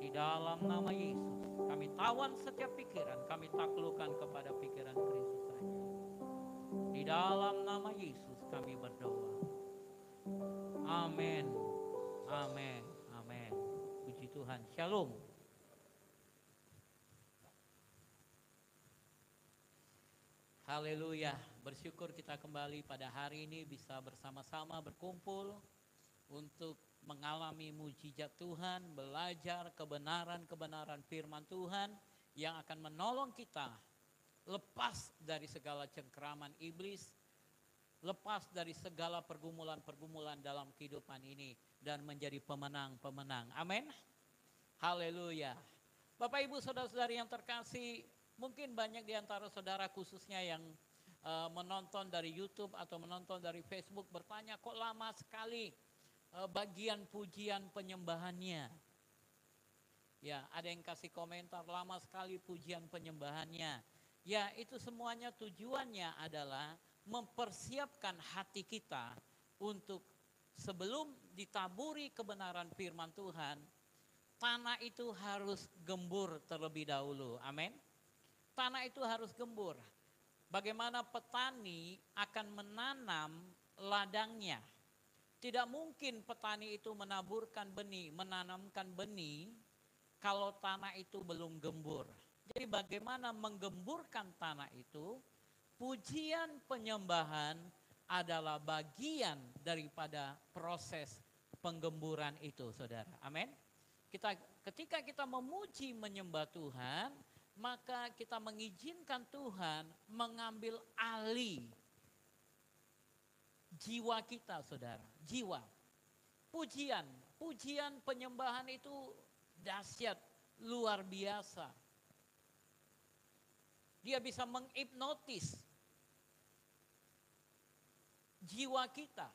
Di dalam nama Yesus, kami tawan setiap pikiran, kami taklukkan kepada pikiran Kristus saja. Di dalam nama Yesus kami berdoa. Amin. Amin. Amin. Puji Tuhan. Shalom. Haleluya. Bersyukur kita kembali pada hari ini bisa bersama-sama berkumpul untuk mengalami mujizat Tuhan, belajar kebenaran-kebenaran firman Tuhan yang akan menolong kita lepas dari segala cengkeraman iblis, lepas dari segala pergumulan-pergumulan dalam kehidupan ini dan menjadi pemenang-pemenang. Amin. Haleluya. Bapak Ibu Saudara-saudari yang terkasih, mungkin banyak di antara saudara khususnya yang menonton dari YouTube atau menonton dari Facebook bertanya, kok lama sekali bagian pujian penyembahannya. Ya, ada yang kasih komentar lama sekali pujian penyembahannya. Ya, itu semuanya tujuannya adalah mempersiapkan hati kita untuk sebelum ditaburi kebenaran firman Tuhan, tanah itu harus gembur terlebih dahulu. Amin. Tanah itu harus gembur. Bagaimana petani akan menanam ladangnya? Tidak mungkin petani itu menaburkan benih, menanamkan benih kalau tanah itu belum gembur. Jadi bagaimana menggemburkan tanah itu? Pujian penyembahan adalah bagian daripada proses penggemburan itu, saudara. Amin. Ketika kita memuji menyembah Tuhan, maka kita mengizinkan Tuhan mengambil alih jiwa kita, saudara. Jiwa. Pujian penyembahan itu dahsyat, luar biasa. Dia bisa menghipnotis jiwa kita.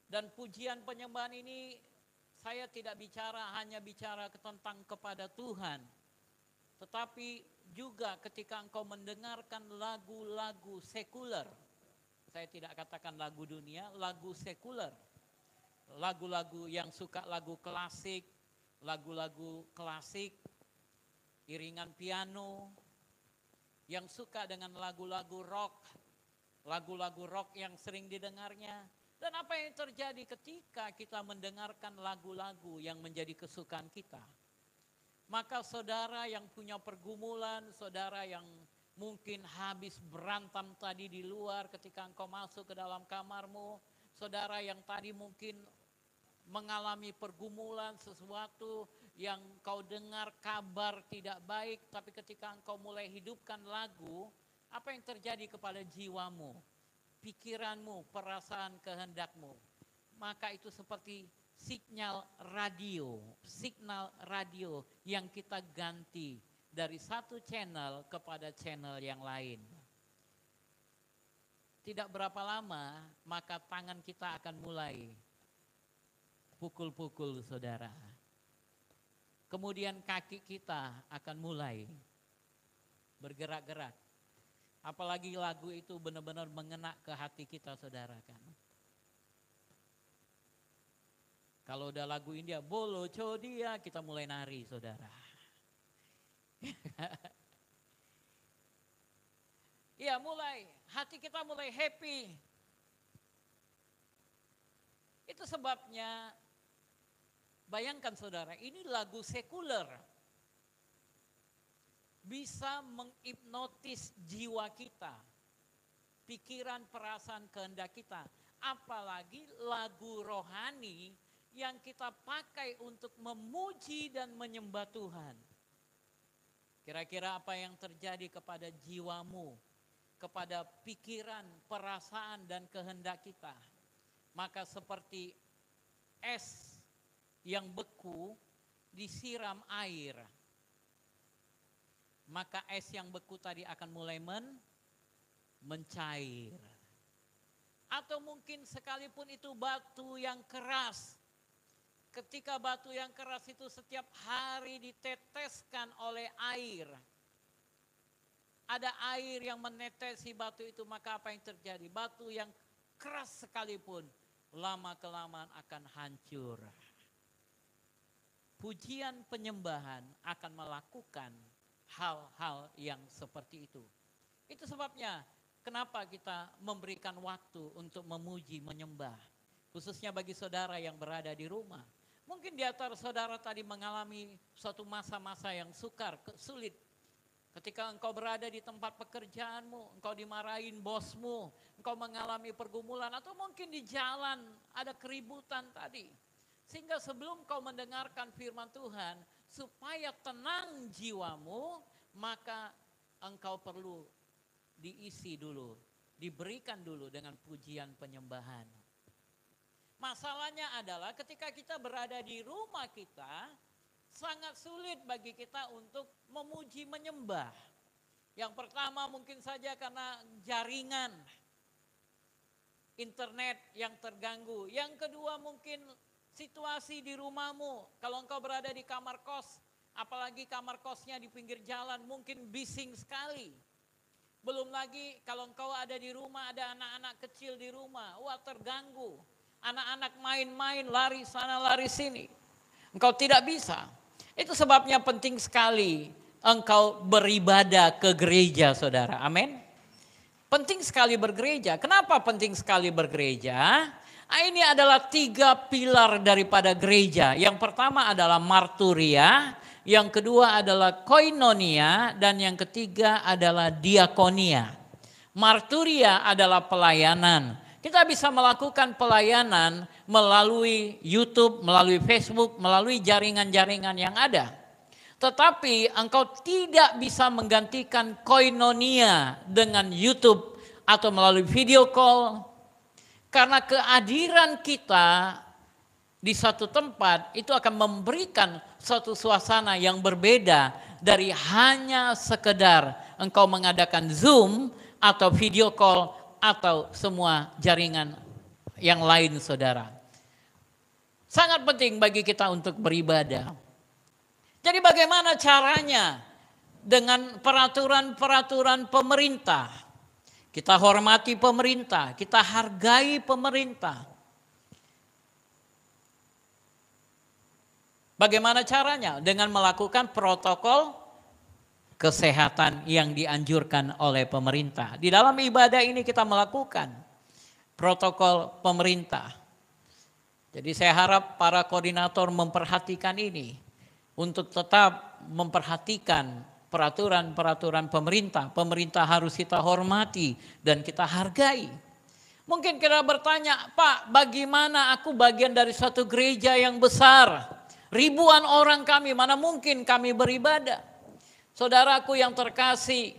Dan pujian penyembahan ini saya tidak hanya bicara tentang kepada Tuhan. Tetapi juga ketika engkau mendengarkan lagu-lagu sekuler. Saya tidak katakan lagu dunia, lagu sekuler. Lagu-lagu yang suka lagu klasik, iringan piano, yang suka dengan lagu-lagu rock yang sering didengarnya. Dan apa yang terjadi ketika kita mendengarkan lagu-lagu yang menjadi kesukaan kita? Maka saudara yang punya pergumulan, saudara yang mungkin habis berantem tadi di luar ketika engkau masuk ke dalam kamarmu, saudara yang tadi mungkin mengalami pergumulan sesuatu yang kau dengar kabar tidak baik, tapi ketika engkau mulai hidupkan lagu, apa yang terjadi kepada jiwamu, pikiranmu, perasaan, kehendakmu? Maka itu seperti signal radio yang kita ganti dari satu channel kepada channel yang lain. Tidak berapa lama, maka tangan kita akan mulai pukul-pukul, saudara. Kemudian kaki kita akan mulai bergerak-gerak. Apalagi lagu itu benar-benar mengena ke hati kita, saudara kan. Kalau udah lagu India, Bolo Chodia, kita mulai nari, saudara. Iya, hati kita mulai happy. Itu sebabnya, bayangkan saudara, ini lagu sekuler. Bisa menghipnotis jiwa kita, pikiran, perasaan, kehendak kita. Apalagi lagu rohani yang kita pakai untuk memuji dan menyembah Tuhan. Kira-kira apa yang terjadi kepada jiwamu, kepada pikiran, perasaan, dan kehendak kita? Maka seperti es yang beku disiram air, maka es yang beku tadi akan mulai mencair. Atau mungkin sekalipun itu batu yang keras, ketika batu yang keras itu setiap hari diteteskan oleh air, ada air yang menetesi batu itu, maka apa yang terjadi? Batu yang keras sekalipun lama-kelamaan akan hancur. pujian penyembahan akan melakukan hal-hal yang seperti itu. Itu sebabnya kenapa kita memberikan waktu untuk memuji, menyembah. Khususnya bagi saudara yang berada di rumah. Mungkin di antara saudara tadi mengalami suatu masa-masa yang sukar, sulit. Ketika engkau berada di tempat pekerjaanmu, engkau dimarahin bosmu, engkau mengalami pergumulan, atau mungkin di jalan ada keributan tadi. Sehingga sebelum kau mendengarkan firman Tuhan, supaya tenang jiwamu, maka engkau perlu diisi dulu, diberikan dulu dengan pujian penyembahan. Masalahnya adalah ketika kita berada di rumah kita, sangat sulit bagi kita untuk memuji menyembah. Yang pertama mungkin saja karena jaringan internet yang terganggu. Yang kedua mungkin situasi di rumahmu. Kalau engkau berada di kamar kos, apalagi kamar kosnya di pinggir jalan, mungkin bising sekali. Belum lagi kalau engkau ada di rumah, ada anak-anak kecil di rumah, wah terganggu. Anak-anak main-main, lari sana lari sini. Engkau tidak bisa. Itu sebabnya penting sekali engkau beribadah ke gereja, saudara. Amin. Penting sekali bergereja. Kenapa penting sekali bergereja? Ini adalah 3 pilar daripada gereja. Yang pertama adalah marturia, yang kedua adalah koinonia, dan yang ketiga adalah diakonia. Marturia adalah pelayanan. Kita bisa melakukan pelayanan melalui YouTube, melalui Facebook, melalui jaringan-jaringan yang ada. Tetapi engkau tidak bisa menggantikan koinonia dengan YouTube atau melalui video call. Karena kehadiran kita di satu tempat itu akan memberikan suatu suasana yang berbeda dari hanya sekedar engkau mengadakan Zoom atau video call atau semua jaringan yang lain, saudara. Sangat penting bagi kita untuk beribadah. Jadi bagaimana caranya? Dengan peraturan-peraturan pemerintah. Kita hormati pemerintah, kita hargai pemerintah. Bagaimana caranya? Dengan melakukan protokol kesehatan yang dianjurkan oleh pemerintah. Di dalam ibadah ini kita melakukan protokol pemerintah. Jadi saya harap para koordinator memperhatikan ini untuk tetap memperhatikan peraturan-peraturan pemerintah. Pemerintah harus kita hormati dan kita hargai. Mungkin kita bertanya, Pak, bagaimana aku bagian dari suatu gereja yang besar? Ribuan orang kami, mana mungkin kami beribadah? Saudaraku yang terkasih,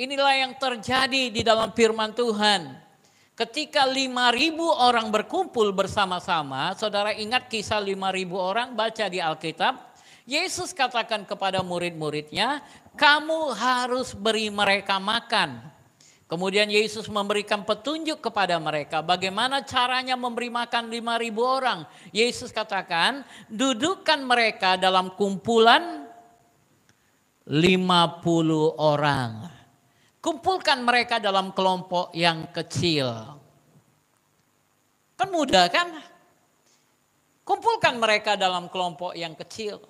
inilah yang terjadi di dalam firman Tuhan. Ketika 5.000 orang berkumpul bersama-sama, saudara ingat kisah 5.000 orang, baca di Alkitab. Yesus katakan kepada murid-muridnya, kamu harus beri mereka makan. Kemudian Yesus memberikan petunjuk kepada mereka bagaimana caranya memberi makan 5.000 orang. Yesus katakan, dudukkan mereka dalam kumpulan 50 orang. Kumpulkan mereka dalam kelompok yang kecil. Kan mudah kan? Kumpulkan mereka dalam kelompok yang kecil.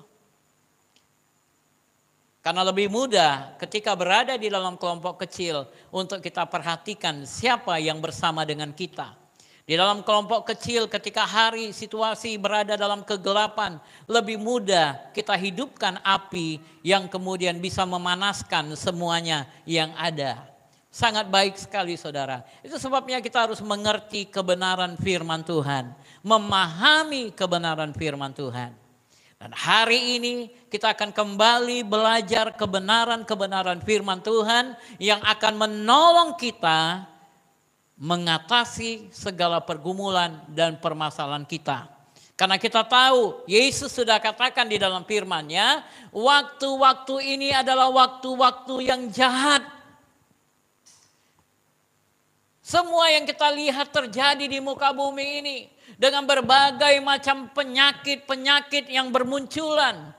Karena lebih mudah ketika berada di dalam kelompok kecil untuk kita perhatikan siapa yang bersama dengan kita. Di dalam kelompok kecil ketika hari situasi berada dalam kegelapan, lebih mudah kita hidupkan api yang kemudian bisa memanaskan semuanya yang ada. Sangat baik sekali saudara. Itu sebabnya kita harus mengerti kebenaran firman Tuhan. Memahami kebenaran firman Tuhan. Dan hari ini kita akan kembali belajar kebenaran-kebenaran firman Tuhan yang akan menolong kita mengatasi segala pergumulan dan permasalahan kita. Karena kita tahu Yesus sudah katakan di dalam firman-Nya, waktu-waktu ini adalah waktu-waktu yang jahat. Semua yang kita lihat terjadi di muka bumi ini dengan berbagai macam penyakit-penyakit yang bermunculan.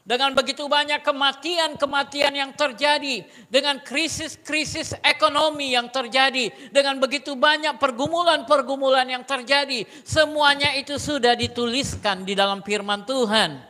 Dengan begitu banyak kematian-kematian yang terjadi, dengan krisis-krisis ekonomi yang terjadi, dengan begitu banyak pergumulan-pergumulan yang terjadi, semuanya itu sudah dituliskan di dalam firman Tuhan.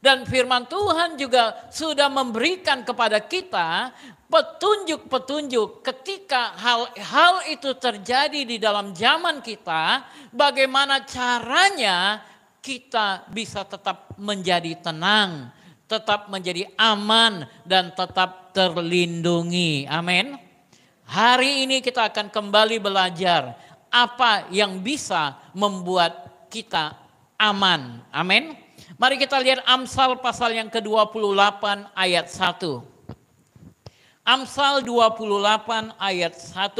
Dan firman Tuhan juga sudah memberikan kepada kita petunjuk-petunjuk ketika hal itu terjadi di dalam zaman kita, bagaimana caranya kita bisa tetap menjadi tenang, tetap menjadi aman, dan tetap terlindungi. Amin. Hari ini kita akan kembali belajar apa yang bisa membuat kita aman. Amin. Mari kita lihat Amsal pasal yang ke-28 ayat 1. Amsal 28 ayat 1.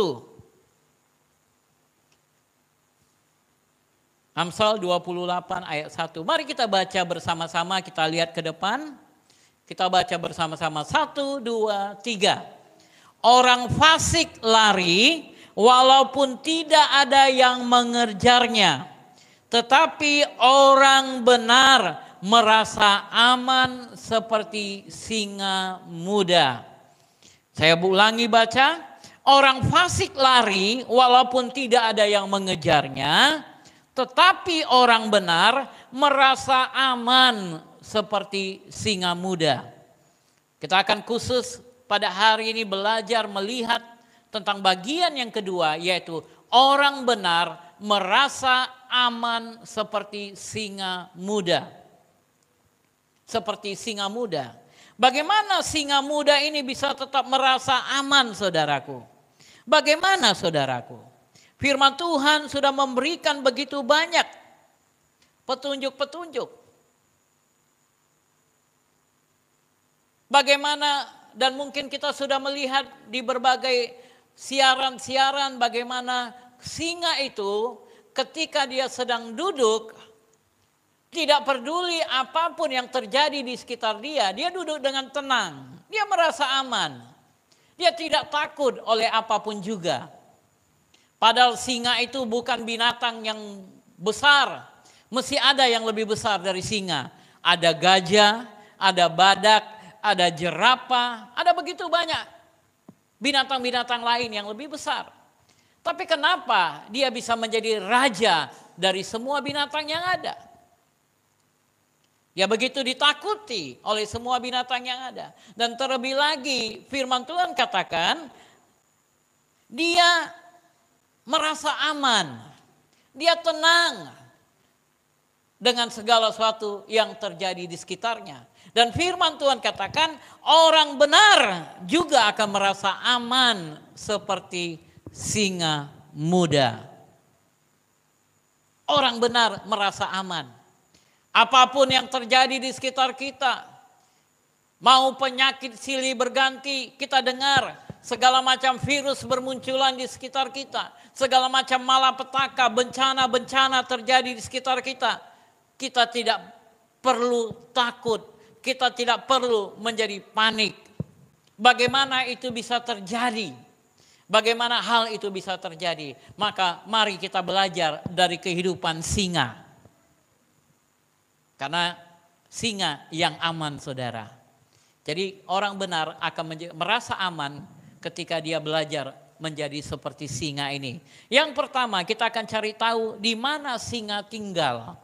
Amsal 28 ayat 1. Mari kita baca bersama-sama, kita lihat ke depan. Kita baca bersama-sama. 1, 2, 3. Orang fasik lari walaupun tidak ada yang mengejarnya. Tetapi orang benar merasa aman seperti singa muda. Saya ulangi baca. Orang fasik lari walaupun tidak ada yang mengejarnya. Tetapi orang benar merasa aman seperti singa muda. Kita akan khusus pada hari ini belajar melihat tentang bagian yang kedua, yaitu orang benar merasa aman seperti singa muda. Seperti singa muda. Bagaimana singa muda ini bisa tetap merasa aman, saudaraku? Bagaimana, saudaraku? Firman Tuhan sudah memberikan begitu banyak petunjuk-petunjuk. Bagaimana, dan mungkin kita sudah melihat di berbagai siaran-siaran bagaimana singa itu ketika dia sedang duduk, tidak peduli apapun yang terjadi di sekitar dia, dia duduk dengan tenang, dia merasa aman. Dia tidak takut oleh apapun juga. Padahal singa itu bukan binatang yang besar, mesti ada yang lebih besar dari singa. Ada gajah, ada badak, ada jerapah, ada begitu banyak binatang-binatang lain yang lebih besar. Tapi kenapa dia bisa menjadi raja dari semua binatang yang ada? Dia begitu ditakuti oleh semua binatang yang ada. Dan terlebih lagi firman Tuhan katakan, dia merasa aman, dia tenang dengan segala sesuatu yang terjadi di sekitarnya. Dan firman Tuhan katakan, orang benar juga akan merasa aman seperti singa muda. Orang benar merasa aman. Apapun yang terjadi di sekitar kita, mau penyakit silih berganti, kita dengar segala macam virus bermunculan di sekitar kita, segala macam malapetaka, bencana-bencana terjadi di sekitar kita. Kita tidak perlu takut, kita tidak perlu menjadi panik. Bagaimana itu bisa terjadi? Bagaimana hal itu bisa terjadi? Maka mari kita belajar dari kehidupan singa. Karena singa yang aman, saudara. Jadi orang benar akan merasa aman ketika dia belajar menjadi seperti singa ini. Yang pertama kita akan cari tahu di mana singa tinggal.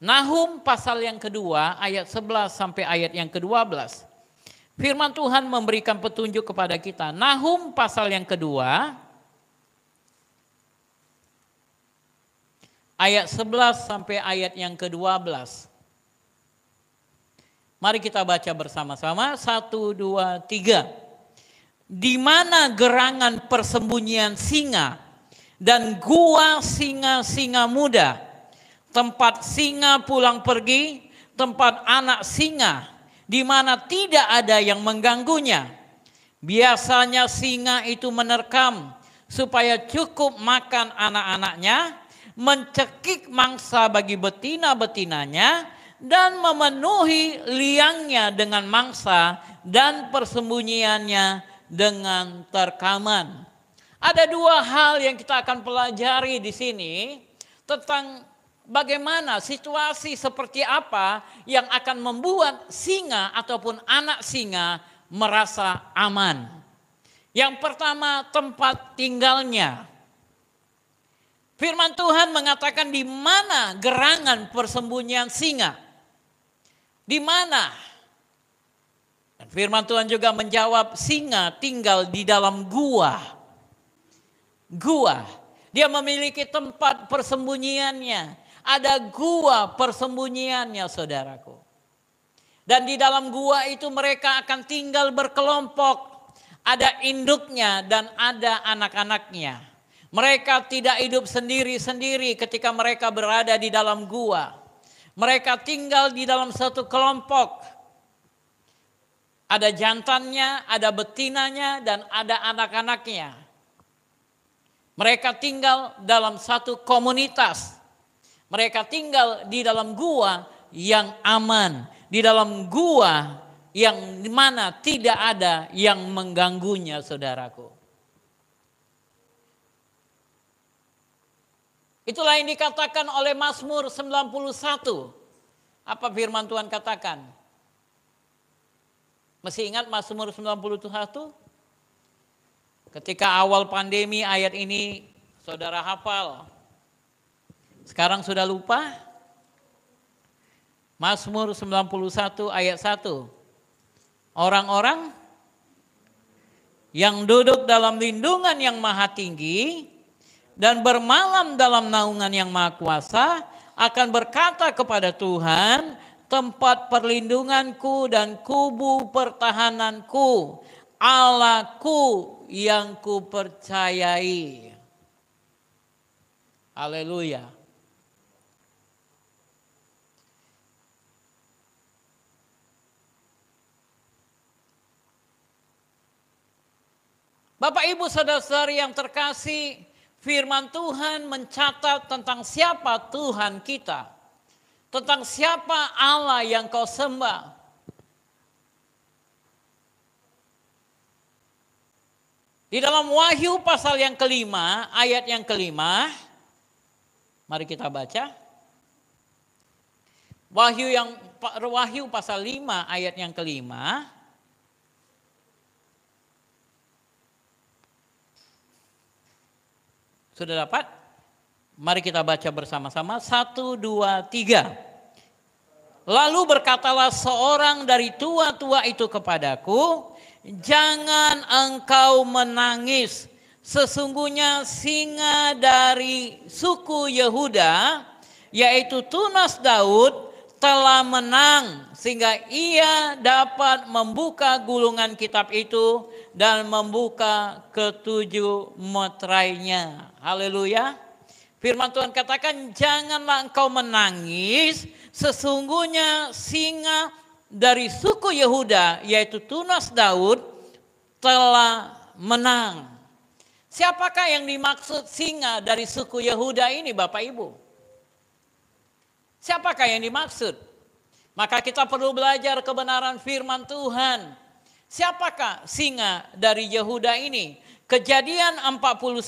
Nahum pasal yang kedua ayat 11 sampai ayat yang ke-12. Firman Tuhan memberikan petunjuk kepada kita. Nahum pasal yang kedua ayat 11 sampai ayat yang ke-12. Mari kita baca bersama-sama. 1, 2, 3. Di mana gerangan persembunyian singa dan gua singa-singa muda, tempat singa pulang pergi, tempat anak singa, di mana tidak ada yang mengganggunya. Biasanya singa itu menerkam supaya cukup makan anak-anaknya, mencekik mangsa bagi betina-betinanya, dan memenuhi liangnya dengan mangsa dan persembunyiannya dengan terkaman. Ada dua hal yang kita akan pelajari di sini tentang bagaimana situasi seperti apa yang akan membuat singa ataupun anak singa merasa aman. Yang pertama, tempat tinggalnya. Firman Tuhan mengatakan di mana gerangan persembunyian singa. Di mana? Dan firman Tuhan juga menjawab, singa tinggal di dalam gua. Gua. Dia memiliki tempat persembunyiannya. Ada gua persembunyiannya, saudaraku. Dan di dalam gua itu mereka akan tinggal berkelompok. Ada induknya dan ada anak-anaknya. Mereka tidak hidup sendiri-sendiri ketika mereka berada di dalam gua. Mereka tinggal di dalam satu kelompok. Ada jantannya, ada betinanya, dan ada anak-anaknya. Mereka tinggal dalam satu komunitas. Mereka tinggal di dalam gua yang aman. Di dalam gua yang mana tidak ada yang mengganggunya, saudaraku. Itulah yang dikatakan oleh Mazmur 91. Apa firman Tuhan katakan? Masih ingat Mazmur 91? Ketika awal pandemi ayat ini saudara hafal. Sekarang sudah lupa? Mazmur 91 ayat 1. Orang-orang yang duduk dalam lindungan yang maha tinggi dan bermalam dalam naungan yang maha kuasa akan berkata kepada Tuhan, tempat perlindunganku dan kubu pertahananku, Allahku yang kupercayai. Haleluya. Bapak Ibu saudara-saudari yang terkasih, firman Tuhan mencatat tentang siapa Tuhan kita. Tentang siapa Allah yang kau sembah. Di dalam Wahyu pasal yang kelima, ayat yang kelima, mari kita baca. Wahyu pasal 5 ayat yang kelima. Sudah dapat? Mari kita baca bersama-sama. 1, 2, 3. Lalu berkatalah seorang dari tua-tua itu kepadaku, jangan engkau menangis. Sesungguhnya singa dari suku Yehuda, yaitu tunas Daud, telah menang. Sehingga ia dapat membuka gulungan kitab itu dan membuka ketujuh meterainya. Haleluya. Firman Tuhan katakan, janganlah engkau menangis. Sesungguhnya singa dari suku Yehuda, yaitu tunas Daud, telah menang. Siapakah yang dimaksud singa dari suku Yehuda ini, Bapak Ibu? Siapakah yang dimaksud? Maka kita perlu belajar kebenaran firman Tuhan. Siapakah singa dari Yehuda ini? Kejadian 49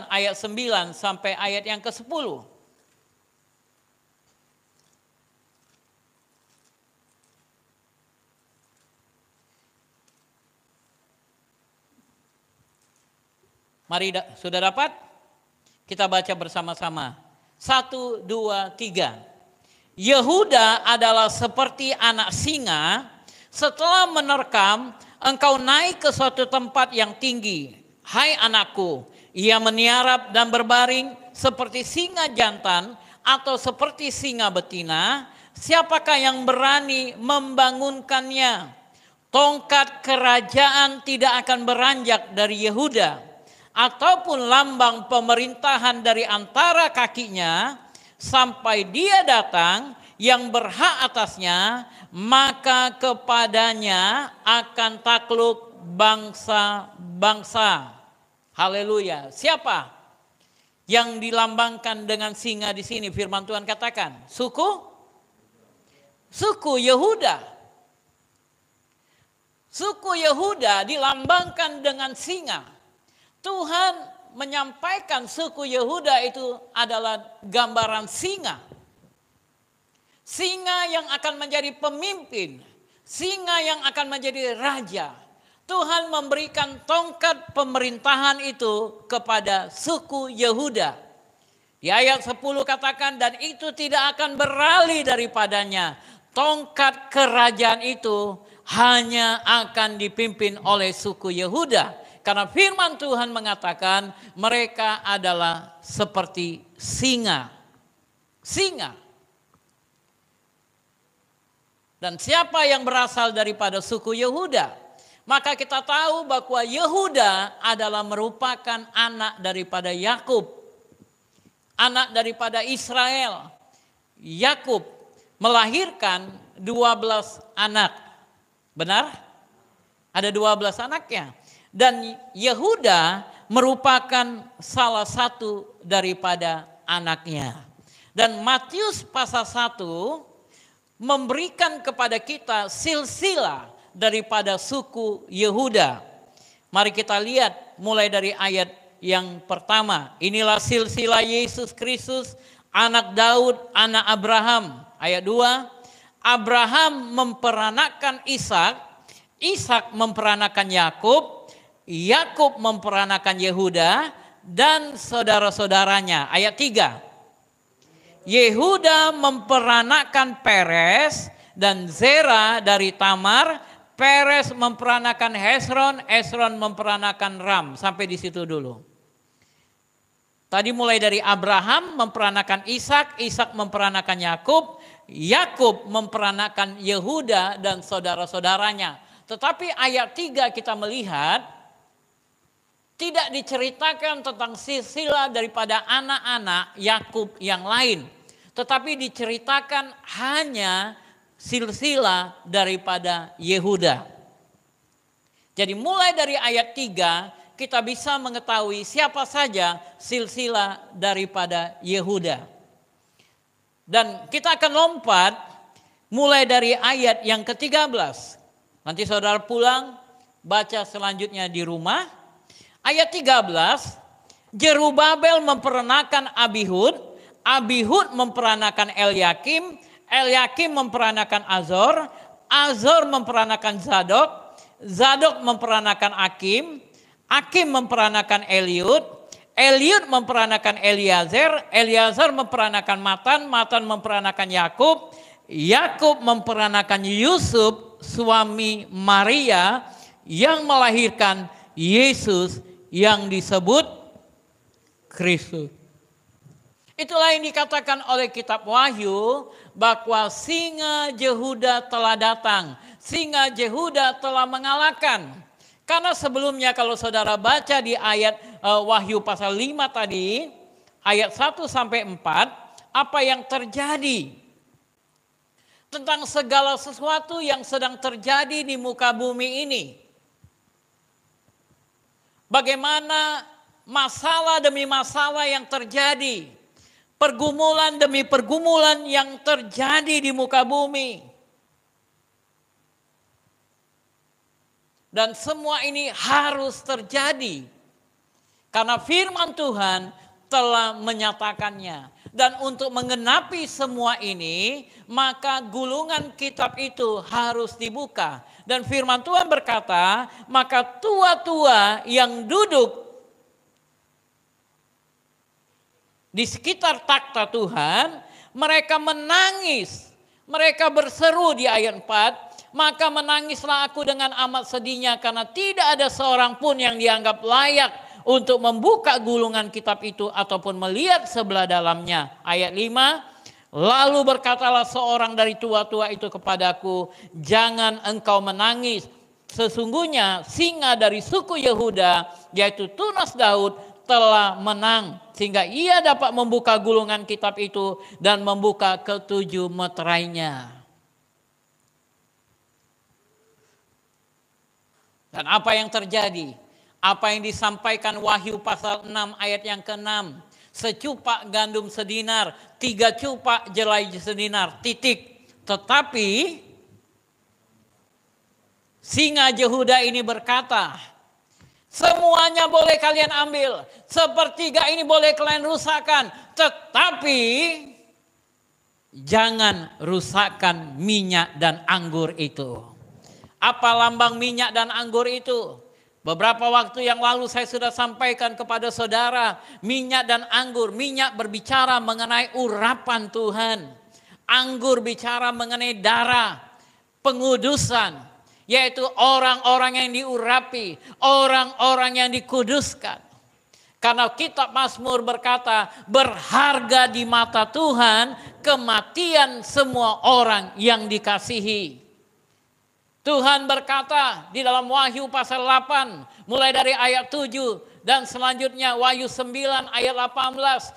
ayat 9 sampai ayat yang ke-10. Mari, sudah dapat? Kita baca bersama-sama. 1, 2, 3. Yehuda adalah seperti anak singa, setelah menerkam, engkau naik ke suatu tempat yang tinggi. Hai anakku, ia meniarap dan berbaring seperti singa jantan atau seperti singa betina. Siapakah yang berani membangunkannya? Tongkat kerajaan tidak akan beranjak dari Yehuda, ataupun lambang pemerintahan dari antara kakinya, sampai dia datang yang berhak atasnya, maka kepadanya akan takluk bangsa-bangsa. Haleluya. Siapa yang dilambangkan dengan singa di sini? Firman Tuhan katakan, suku Yehuda. Suku Yehuda dilambangkan dengan singa. Tuhan menyampaikan suku Yehuda itu adalah gambaran singa. Singa yang akan menjadi pemimpin, singa yang akan menjadi raja. Tuhan memberikan tongkat pemerintahan itu kepada suku Yehuda. Di ayat 10 katakan, dan itu tidak akan beralih daripadanya. tongkat kerajaan itu hanya akan dipimpin oleh suku Yehuda. Karena firman Tuhan mengatakan mereka adalah seperti singa. Singa. Dan siapa yang berasal daripada suku Yehuda? Maka kita tahu bahwa Yehuda adalah merupakan anak daripada Yakub. Anak daripada Israel. Yakub melahirkan 12 anak. Benar? Ada 12 anaknya. Dan Yehuda merupakan salah satu daripada anaknya. Dan Matius pasal 1 memberikan kepada kita silsilah daripada suku Yehuda. Mari kita lihat mulai dari ayat yang pertama. Inilah silsilah Yesus Kristus, anak Daud, anak Abraham. Ayat 2. Abraham memperanakkan Ishak, Ishak memperanakan Yakub, Yakub memperanakan Yehuda dan saudara-saudaranya. Ayat 3. Yehuda memperanakan Peres dan Zera dari Tamar, Peres memperanakan Hesron, Hesron memperanakan Ram. Sampai di situ dulu. Tadi mulai dari Abraham memperanakan Ishak, Ishak memperanakan Yakub, Yakub memperanakan Yehuda dan saudara-saudaranya. Tetapi ayat 3 kita melihat tidak diceritakan tentang silsilah daripada anak-anak Yakub yang lain. Tetapi diceritakan hanya silsilah daripada Yehuda. Jadi mulai dari ayat 3 kita bisa mengetahui siapa saja silsilah daripada Yehuda. Dan kita akan lompat mulai dari ayat yang ke-13. Nanti saudara pulang baca selanjutnya di rumah. Ayat 13, Jerubabel memperanakan Abihud, Abihud memperanakan Elyakim, Elyakim memperanakan Azor, Azor memperanakan Zadok, Zadok memperanakan Akim, Akim memperanakan Eliud, Eliud memperanakan Eliezer, Eliezer memperanakan Matan, Matan memperanakan Yakub, Yakub memperanakan Yusuf, suami Maria yang melahirkan Yesus yang disebut Kristus. Itulah yang dikatakan oleh kitab Wahyu bahwa singa Yehuda telah datang, singa Yehuda telah mengalahkan. Karena sebelumnya kalau saudara baca di ayat Wahyu pasal 5 tadi, ayat 1 sampai 4, apa yang terjadi? Tentang segala sesuatu yang sedang terjadi di muka bumi ini. Bagaimana masalah demi masalah yang terjadi. Pergumulan demi pergumulan yang terjadi di muka bumi. Dan semua ini harus terjadi. Karena firman Tuhan telah menyatakannya. Dan untuk menggenapi semua ini, maka gulungan kitab itu harus dibuka. Dan firman Tuhan berkata, maka tua-tua yang duduk di sekitar takhta Tuhan, mereka menangis. Mereka berseru di ayat 4, maka menangislah aku dengan amat sedihnya karena tidak ada seorang pun yang dianggap layak untuk membuka gulungan kitab itu ataupun melihat sebelah dalamnya. Ayat 5, lalu berkatalah seorang dari tua-tua itu kepadaku, jangan engkau menangis. Sesungguhnya singa dari suku Yehuda, yaitu tunas Daud, telah menang. Sehingga ia dapat membuka gulungan kitab itu dan membuka ketujuh meterainya. Dan apa yang terjadi? Apa yang disampaikan Wahyu pasal 6 ayat yang ke-6. Secupak gandum sedinar, 3 cupak jelai sedinar, titik. Tetapi singa Yehuda ini berkata, semuanya boleh kalian ambil, sepertiga ini boleh kalian rusakkan, tetapi jangan rusakkan minyak dan anggur itu. Apa lambang minyak dan anggur itu? Beberapa waktu yang lalu saya sudah sampaikan kepada saudara, minyak dan anggur. Minyak berbicara mengenai urapan Tuhan. Anggur bicara mengenai darah, pengudusan, yaitu orang-orang yang diurapi, orang-orang yang dikuduskan. Karena kitab Mazmur berkata, berharga di mata Tuhan kematian semua orang yang dikasihi. Tuhan berkata di dalam Wahyu pasal 8, mulai dari ayat 7 dan selanjutnya Wahyu 9 ayat 18.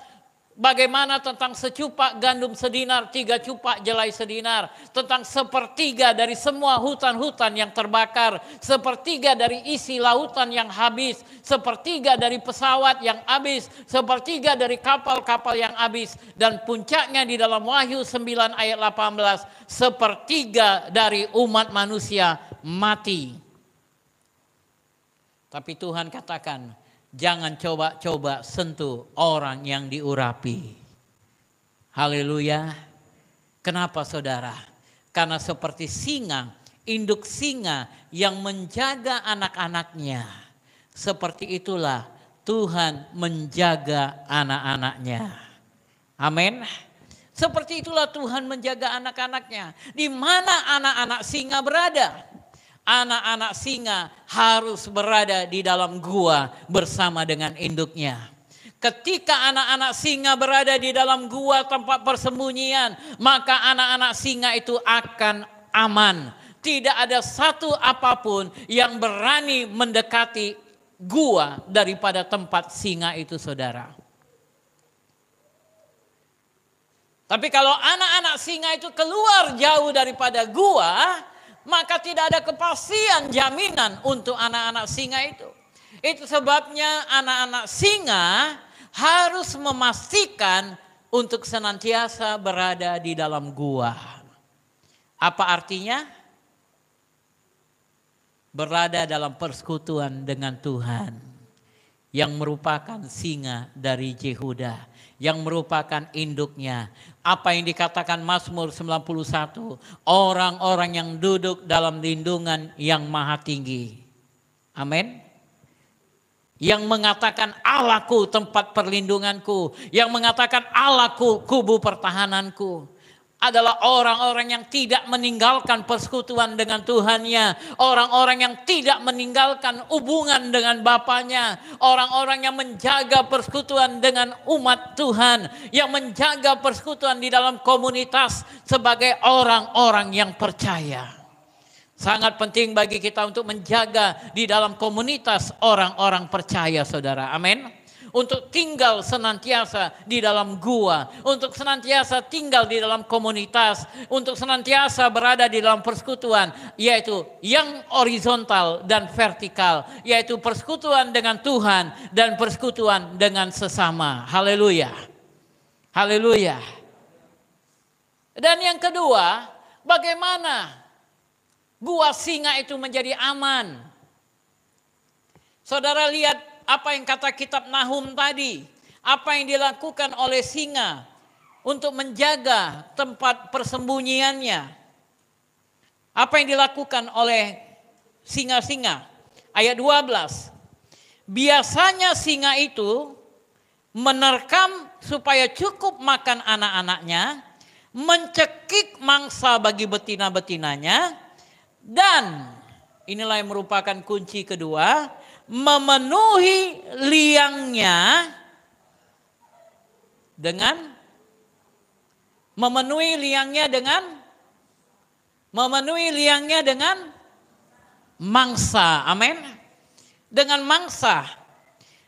Bagaimana tentang secupak gandum sedinar, 3 cupak jelai sedinar. Tentang sepertiga dari semua hutan-hutan yang terbakar. Sepertiga dari isi lautan yang habis. Sepertiga dari pesawat yang habis. Sepertiga dari kapal-kapal yang habis. Dan puncaknya di dalam Wahyu 9 ayat 18. Sepertiga dari umat manusia mati. Tapi Tuhan katakan, jangan coba-coba sentuh orang yang diurapi. Haleluya. Kenapa saudara? Karena seperti singa, induk singa yang menjaga anak-anaknya. Seperti itulah Tuhan menjaga anak-anaknya. Amin. Seperti itulah Tuhan menjaga anak-anaknya. Di mana anak-anak singa berada? Anak-anak singa harus berada di dalam gua bersama dengan induknya. Ketika anak-anak singa berada di dalam gua tempat persembunyian, maka anak-anak singa itu akan aman. Tidak ada satu apapun yang berani mendekati gua daripada tempat singa itu, saudara. Tapi kalau anak-anak singa itu keluar jauh daripada gua, maka tidak ada kepastian jaminan untuk anak-anak singa itu. Itu sebabnya anak-anak singa harus memastikan untuk senantiasa berada di dalam gua. Apa artinya? Berada dalam persekutuan dengan Tuhan, yang merupakan singa dari Yehuda, yang merupakan induknya. Apa yang dikatakan Mazmur 91, orang-orang yang duduk dalam lindungan yang maha tinggi. Amin. Yang mengatakan Allahku tempat perlindunganku, yang mengatakan Allahku kubu pertahananku. Adalah orang-orang yang tidak meninggalkan persekutuan dengan Tuhannya. Orang-orang yang tidak meninggalkan hubungan dengan Bapaknya. Orang-orang yang menjaga persekutuan dengan umat Tuhan. Yang menjaga persekutuan di dalam komunitas sebagai orang-orang yang percaya. Sangat penting bagi kita untuk menjaga di dalam komunitas orang-orang percaya, saudara. Amin. Untuk tinggal senantiasa di dalam gua, untuk senantiasa tinggal di dalam komunitas, untuk senantiasa berada di dalam persekutuan, yaitu yang horizontal dan vertikal, yaitu persekutuan dengan Tuhan dan persekutuan dengan sesama. Haleluya. Haleluya. Dan yang kedua, bagaimana gua singa itu menjadi aman? Saudara lihat apa yang kata kitab Nahum tadi, apa yang dilakukan oleh singa untuk menjaga tempat persembunyiannya. Apa yang dilakukan oleh singa-singa? Ayat 12. Biasanya singa itu menerkam supaya cukup makan anak-anaknya, mencekik mangsa bagi betina-betinanya, dan inilah yang merupakan kunci kedua, memenuhi liangnya dengan mangsa. Amin. Dengan mangsa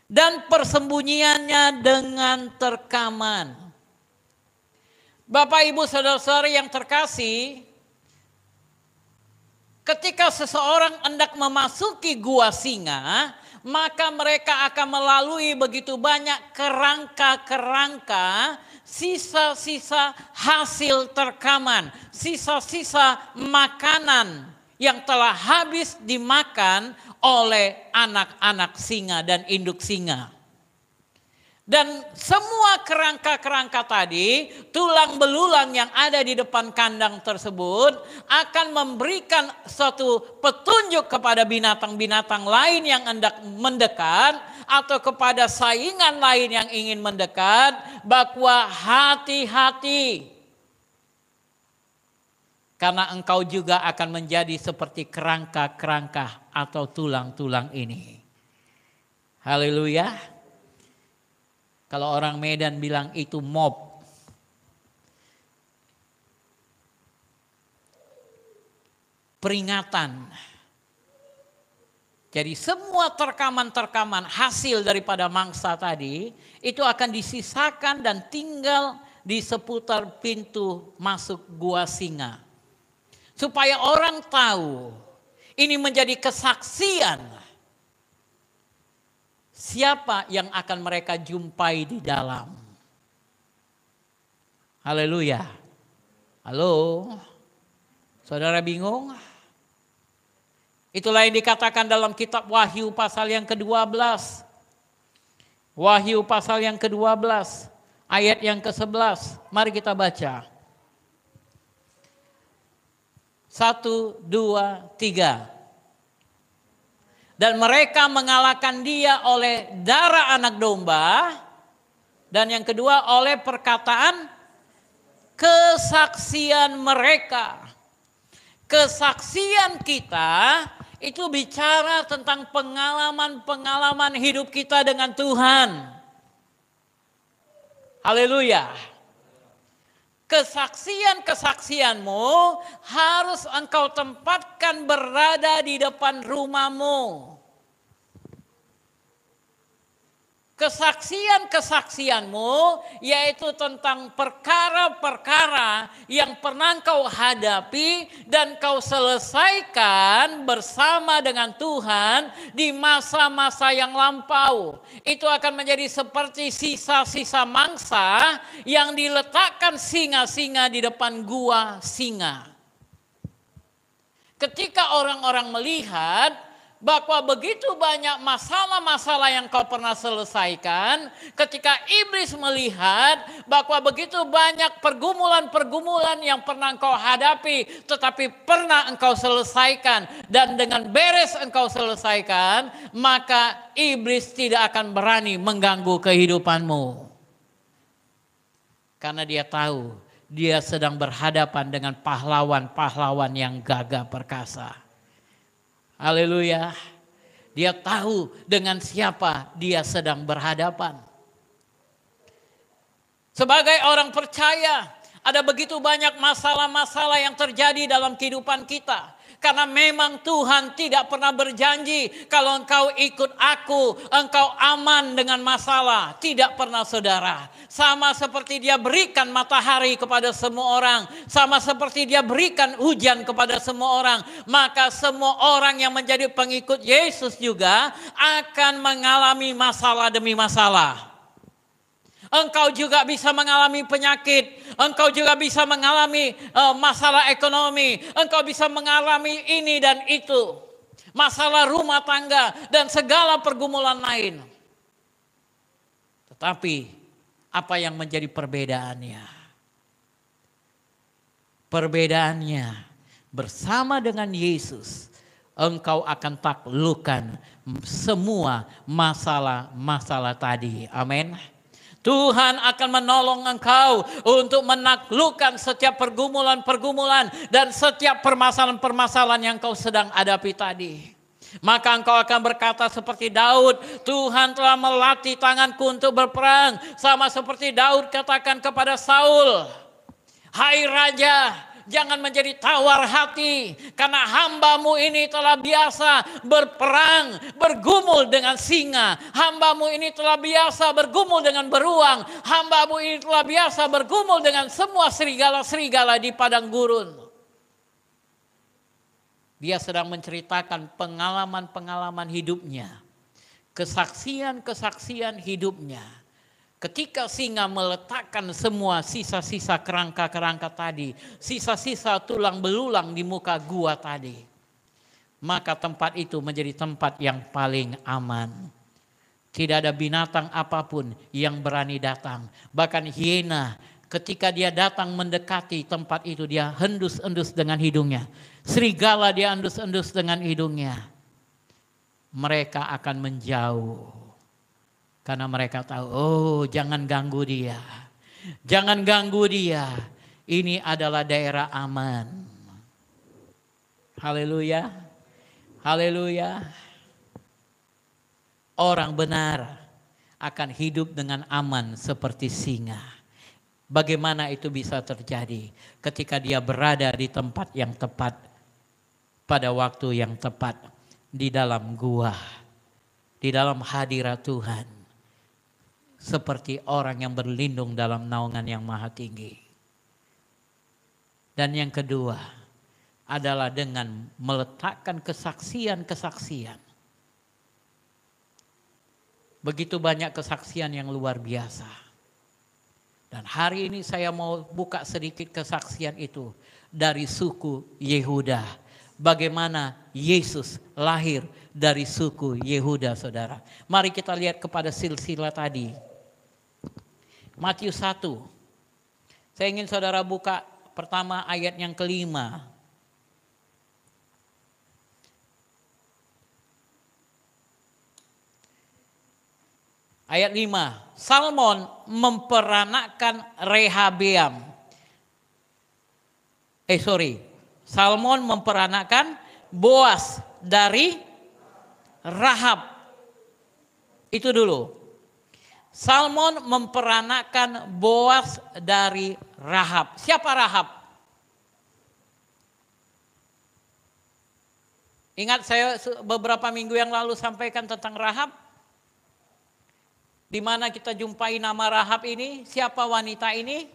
dan persembunyiannya dengan terkaman. Bapak Ibu saudara-saudari yang terkasih, ketika seseorang hendak memasuki gua singa, maka mereka akan melalui begitu banyak kerangka-kerangka, sisa-sisa hasil terkaman, sisa-sisa makanan yang telah habis dimakan oleh anak-anak singa dan induk singa. Dan semua kerangka-kerangka tadi, tulang belulang yang ada di depan kandang tersebut akan memberikan suatu petunjuk kepada binatang-binatang lain yang hendak mendekat atau kepada saingan lain yang ingin mendekat bahwa hati-hati. Karena engkau juga akan menjadi seperti kerangka-kerangka atau tulang-tulang ini. Haleluya. Kalau orang Medan bilang itu mob. Peringatan. Jadi semua terkaman-terkaman hasil daripada mangsa tadi itu akan disisakan dan tinggal di seputar pintu masuk gua singa. Supaya orang tahu ini menjadi kesaksian siapa yang akan mereka jumpai di dalam. Haleluya. Halo. Saudara bingung? Itulah yang dikatakan dalam kitab Wahyu pasal yang ke-12. Wahyu pasal yang ke-12 ayat yang ke-11. Mari kita baca. 1, 2, 3. Dan mereka mengalahkan dia oleh darah anak domba. Dan yang kedua oleh perkataan kesaksian mereka. Kesaksian kita itu bicara tentang pengalaman-pengalaman hidup kita dengan Tuhan. Haleluya. Kesaksian-kesaksianmu harus engkau tempatkan berada di depan rumahmu. Kesaksian-kesaksianmu yaitu tentang perkara-perkara yang pernah kau hadapi dan kau selesaikan bersama dengan Tuhan di masa-masa yang lampau. Itu akan menjadi seperti sisa-sisa mangsa yang diletakkan singa-singa di depan gua singa. Ketika orang-orang melihat bahwa begitu banyak masalah-masalah yang kau pernah selesaikan, ketika iblis melihat bahwa begitu banyak pergumulan-pergumulan yang pernah engkau hadapi, tetapi pernah engkau selesaikan, dan dengan beres engkau selesaikan, maka iblis tidak akan berani mengganggu kehidupanmu. Karena dia tahu, dia sedang berhadapan dengan pahlawan-pahlawan yang gagah perkasa. Haleluya. Dia tahu dengan siapa dia sedang berhadapan. Sebagai orang percaya, ada begitu banyak masalah-masalah yang terjadi dalam kehidupan kita. Karena memang Tuhan tidak pernah berjanji kalau engkau ikut aku, engkau aman dengan masalah. Tidak pernah, saudara. Sama seperti dia berikan matahari kepada semua orang. Sama seperti dia berikan hujan kepada semua orang. Maka semua orang yang menjadi pengikut Yesus juga akan mengalami masalah demi masalah. Engkau juga bisa mengalami penyakit. Engkau juga bisa mengalami masalah ekonomi. Engkau bisa mengalami ini dan itu. Masalah rumah tangga dan segala pergumulan lain. Tetapi apa yang menjadi perbedaannya? Perbedaannya bersama dengan Yesus, engkau akan taklukkan semua masalah-masalah tadi. Amin. Tuhan akan menolong engkau untuk menaklukkan setiap pergumulan-pergumulan dan setiap permasalahan-permasalahan yang kau sedang hadapi tadi. Maka engkau akan berkata seperti Daud, Tuhan telah melatih tanganku untuk berperang. Sama seperti Daud katakan kepada Saul, hai raja, jangan menjadi tawar hati, karena hambamu ini telah biasa berperang, bergumul dengan singa. Hambamu ini telah biasa bergumul dengan beruang. Hambamu ini telah biasa bergumul dengan semua serigala-serigala di padang gurun. Dia sedang menceritakan pengalaman-pengalaman hidupnya, kesaksian-kesaksian hidupnya. Ketika singa meletakkan semua sisa-sisa kerangka-kerangka tadi, sisa-sisa tulang belulang di muka gua tadi, maka tempat itu menjadi tempat yang paling aman. Tidak ada binatang apapun yang berani datang. Bahkan hiena, ketika dia datang mendekati tempat itu, dia hendus-endus dengan hidungnya. Serigala dia endus-endus dengan hidungnya. Mereka akan menjauh. Karena mereka tahu, oh jangan ganggu dia. Jangan ganggu dia. Ini adalah daerah aman. Haleluya. Haleluya. Orang benar akan hidup dengan aman seperti singa. Bagaimana itu bisa terjadi? Ketika dia berada di tempat yang tepat, pada waktu yang tepat, di dalam gua, di dalam hadirat Tuhan. Seperti orang yang berlindung dalam naungan yang maha tinggi. Dan yang kedua adalah dengan meletakkan kesaksian-kesaksian. Begitu banyak kesaksian yang luar biasa. Dan hari ini saya mau buka sedikit kesaksian itu dari suku Yehuda. Bagaimana Yesus lahir dari suku Yehuda, saudara. Mari kita lihat kepada silsilah tadi. Matius 1. Saya ingin saudara buka pertama ayat yang kelima. Ayat 5. Salmon memperanakkan Rehabeam. Salmon memperanakkan Boas dari Rahab. Itu dulu. Salmon memperanakkan Boas dari Rahab. Siapa Rahab? Ingat saya beberapa minggu yang lalu sampaikan tentang Rahab. Di mana kita jumpai nama Rahab ini? Siapa wanita ini?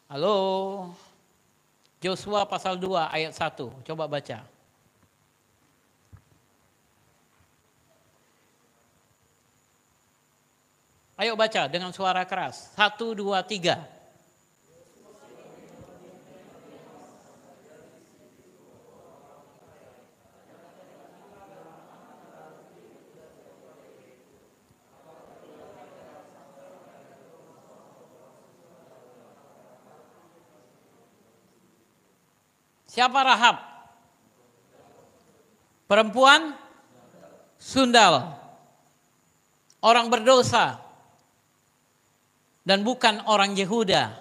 Halo. Yosua pasal 2 ayat 1. Coba baca. Ayo baca dengan suara keras. 1, 2, 3. Siapa Rahab? Perempuan sundal. Orang berdosa. Dan bukan orang Yehuda.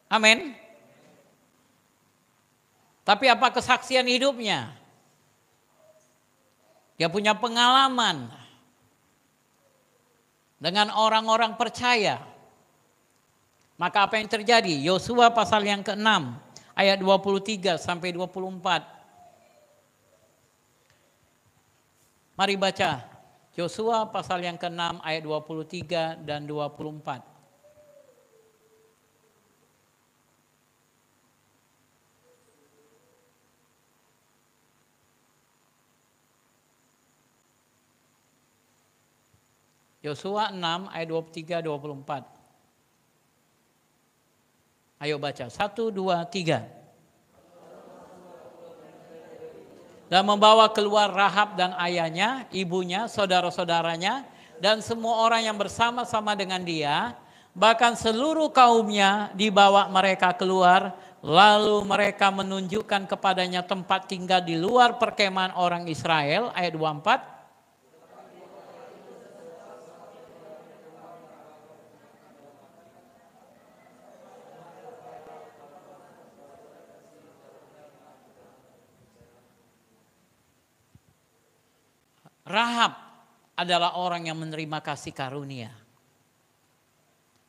Amin. Tapi apa kesaksian hidupnya? Dia punya pengalaman dengan orang-orang percaya. Maka apa yang terjadi? Yosua pasal yang ke-6 ayat 23 sampai 24. Mari baca. Yosua pasal yang ke-6 ayat 23 dan 24. Yosua 6 ayat 23 24. Ayo baca. 1, 2, 3. Dan membawa keluar Rahab dan ayahnya, ibunya, saudara-saudaranya, dan semua orang yang bersama-sama dengan dia. Bahkan seluruh kaumnya dibawa mereka keluar. Lalu mereka menunjukkan kepadanya tempat tinggal di luar perkemahan orang Israel. Ayat 24. Rahab adalah orang yang menerima kasih karunia.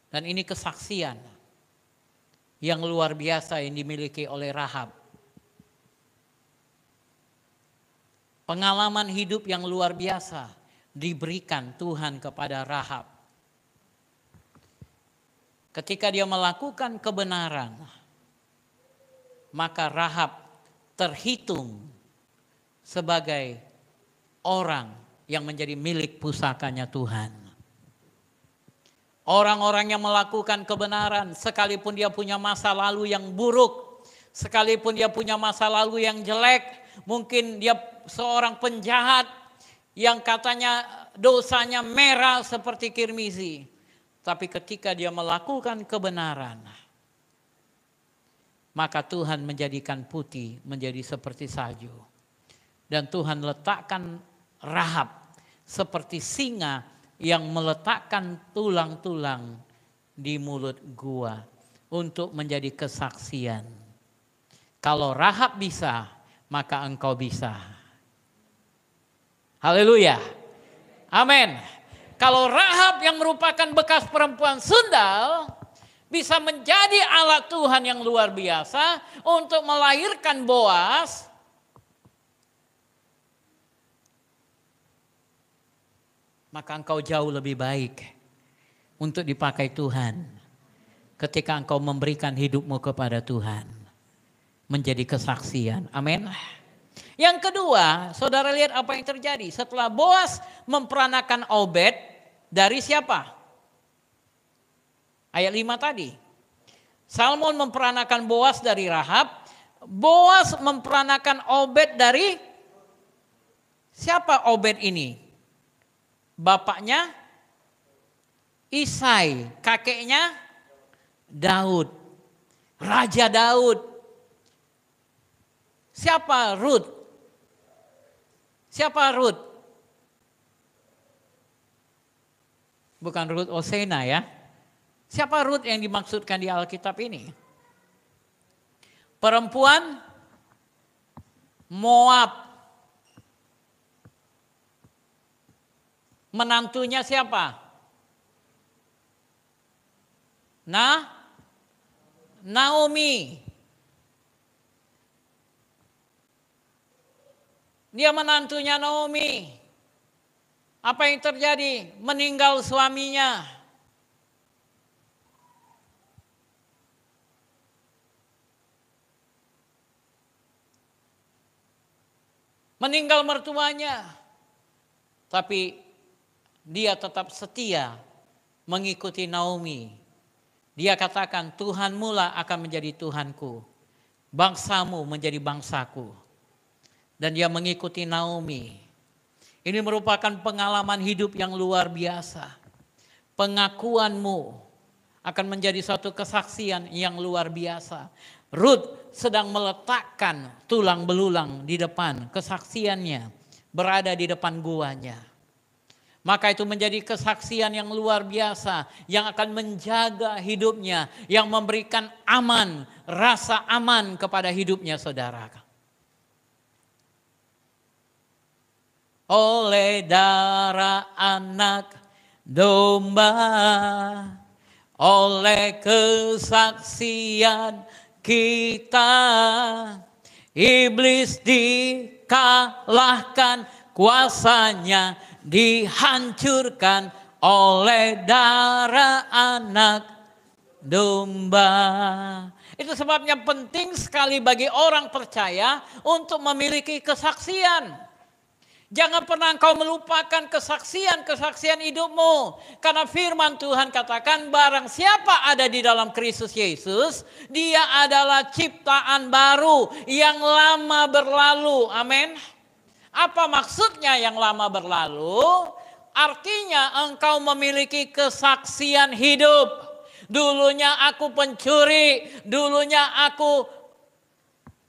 Dan ini kesaksian yang luar biasa yang dimiliki oleh Rahab. Pengalaman hidup yang luar biasa diberikan Tuhan kepada Rahab. Ketika dia melakukan kebenaran, maka Rahab terhitung sebagai orang yang menjadi milik pusakanya Tuhan. Orang-orang yang melakukan kebenaran sekalipun dia punya masa lalu yang buruk, sekalipun dia punya masa lalu yang jelek, mungkin dia seorang penjahat yang katanya dosanya merah seperti kirmizi. Tapi ketika dia melakukan kebenaran, maka Tuhan menjadikan putih menjadi seperti salju. Dan Tuhan letakkan Rahab seperti singa yang meletakkan tulang-tulang di mulut gua untuk menjadi kesaksian. Kalau Rahab bisa, maka engkau bisa. Haleluya. Amin. Kalau Rahab yang merupakan bekas perempuan sundal bisa menjadi alat Tuhan yang luar biasa untuk melahirkan Boas, maka engkau jauh lebih baik untuk dipakai Tuhan ketika engkau memberikan hidupmu kepada Tuhan. Menjadi kesaksian. Amin. Yang kedua, saudara lihat apa yang terjadi. Setelah Boas memperanakan Obed dari siapa? Ayat 5 tadi. Salmon memperanakan Boas dari Rahab. Boas memperanakan Obed dari siapa Obed ini? Bapaknya Isai, kakeknya Daud. Raja Daud. Siapa Ruth? Siapa Ruth? Bukan Ruth Osena ya. Siapa Ruth yang dimaksudkan di Alkitab ini? Perempuan Moab. Menantunya siapa? Naomi. Dia menantunya Naomi. Apa yang terjadi? Meninggal suaminya. Meninggal mertuanya. Tapi dia tetap setia mengikuti Naomi. Dia katakan, Tuhanmu lah akan menjadi Tuhanku. Bangsamu menjadi bangsaku. Dan dia mengikuti Naomi. Ini merupakan pengalaman hidup yang luar biasa. Pengakuanmu akan menjadi suatu kesaksian yang luar biasa. Ruth sedang meletakkan tulang belulang di depan kesaksiannya. Berada di depan guanya. Maka itu menjadi kesaksian yang luar biasa. Yang akan menjaga hidupnya. Yang memberikan aman, rasa aman kepada hidupnya saudara. Oleh darah anak domba, oleh kesaksian kita, iblis dikalahkan, kuasanya dihancurkan oleh darah anak domba. Itu sebabnya penting sekali bagi orang percaya untuk memiliki kesaksian. Jangan pernah engkau melupakan kesaksian hidupmu. Karena firman Tuhan katakan barang siapa ada di dalam Kristus Yesus, dia adalah ciptaan baru yang lama berlalu. Amin. Apa maksudnya yang lama berlalu? Artinya engkau memiliki kesaksian hidup. Dulunya aku pencuri, dulunya aku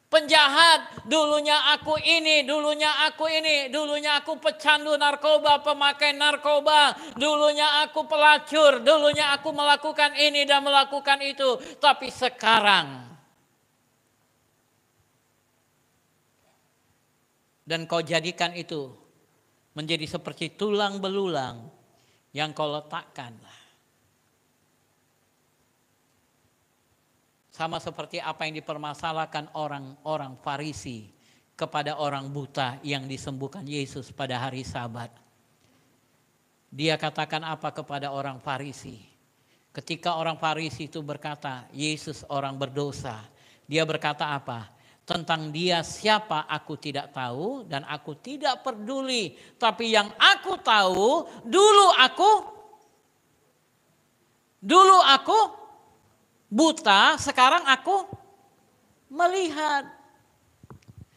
penjahat, dulunya aku ini, dulunya aku pecandu narkoba, pemakai narkoba, dulunya aku pelacur, dulunya aku melakukan ini dan melakukan itu. Tapi sekarang, dan kau jadikan itu menjadi seperti tulang belulang yang kau letakkan. Sama seperti apa yang dipermasalahkan orang-orang Farisi kepada orang buta yang disembuhkan Yesus pada hari Sabat. Dia katakan apa kepada orang Farisi? Ketika orang Farisi itu berkata, Yesus orang berdosa. Dia berkata apa? Tentang dia siapa aku tidak tahu dan aku tidak peduli. Tapi yang aku tahu, dulu aku buta, sekarang aku melihat.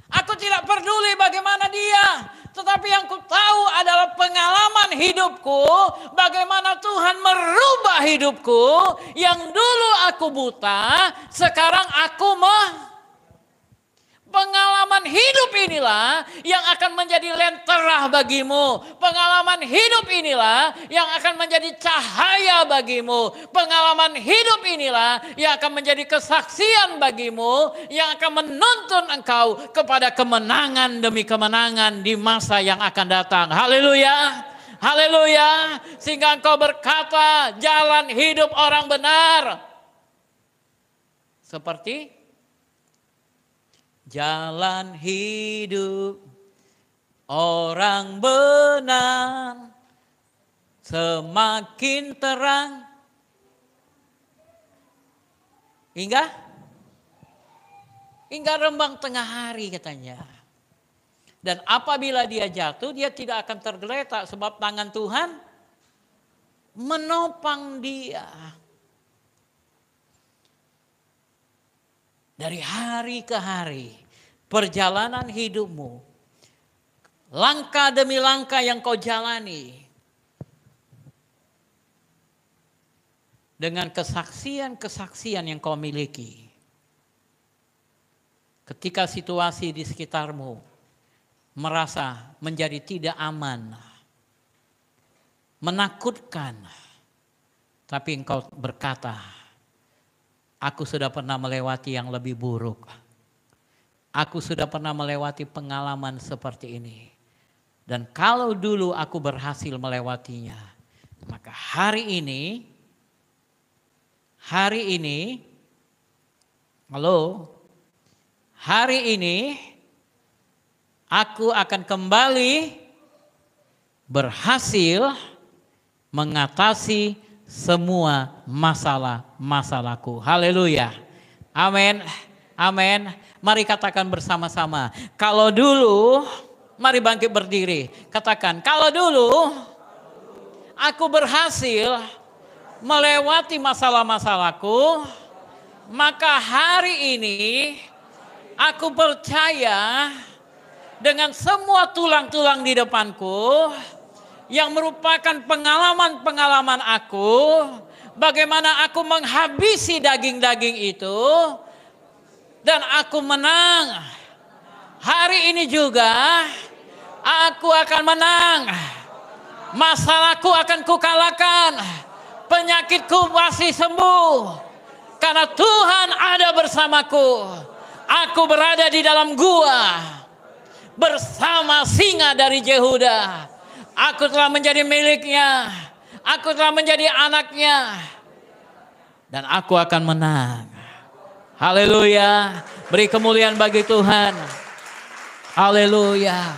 Aku tidak peduli bagaimana dia. Tetapi yang ku tahu adalah pengalaman hidupku. Bagaimana Tuhan merubah hidupku. Yang dulu aku buta, sekarang aku pengalaman hidup inilah yang akan menjadi lentera bagimu. Pengalaman hidup inilah yang akan menjadi cahaya bagimu. Pengalaman hidup inilah yang akan menjadi kesaksian bagimu, yang akan menuntun engkau kepada kemenangan demi kemenangan di masa yang akan datang. Haleluya. Haleluya. Sehingga engkau berkata, jalan hidup orang benar seperti jalan hidup orang benar semakin terang hingga rembang tengah hari katanya. Dan apabila dia jatuh, dia tidak akan tergeletak sebab tangan Tuhan menopang dia. Dari hari ke hari, perjalanan hidupmu, langkah demi langkah yang kau jalani, dengan kesaksian-kesaksian yang kau miliki. Ketika situasi di sekitarmu merasa menjadi tidak aman, menakutkan, tapi engkau berkata, aku sudah pernah melewati yang lebih buruk. Aku sudah pernah melewati pengalaman seperti ini. Dan kalau dulu aku berhasil melewatinya, maka hari ini, aku akan kembali berhasil mengatasi semua masalah-masalahku. Haleluya. Amin. Amin. Mari katakan bersama-sama. Kalau dulu, mari bangkit berdiri. Katakan, kalau dulu aku berhasil melewati masalah-masalahku, maka hari ini aku percaya dengan semua tulang-tulang di depanku, yang merupakan pengalaman-pengalaman aku, bagaimana aku menghabisi daging-daging itu, dan aku menang. Hari ini juga aku akan menang. Masalahku akan kukalahkan, penyakitku masih sembuh, karena Tuhan ada bersamaku. Aku berada di dalam gua bersama singa dari Yehuda. Aku telah menjadi miliknya. Aku telah menjadi anaknya. Dan aku akan menang. Haleluya. Beri kemuliaan bagi Tuhan. Haleluya.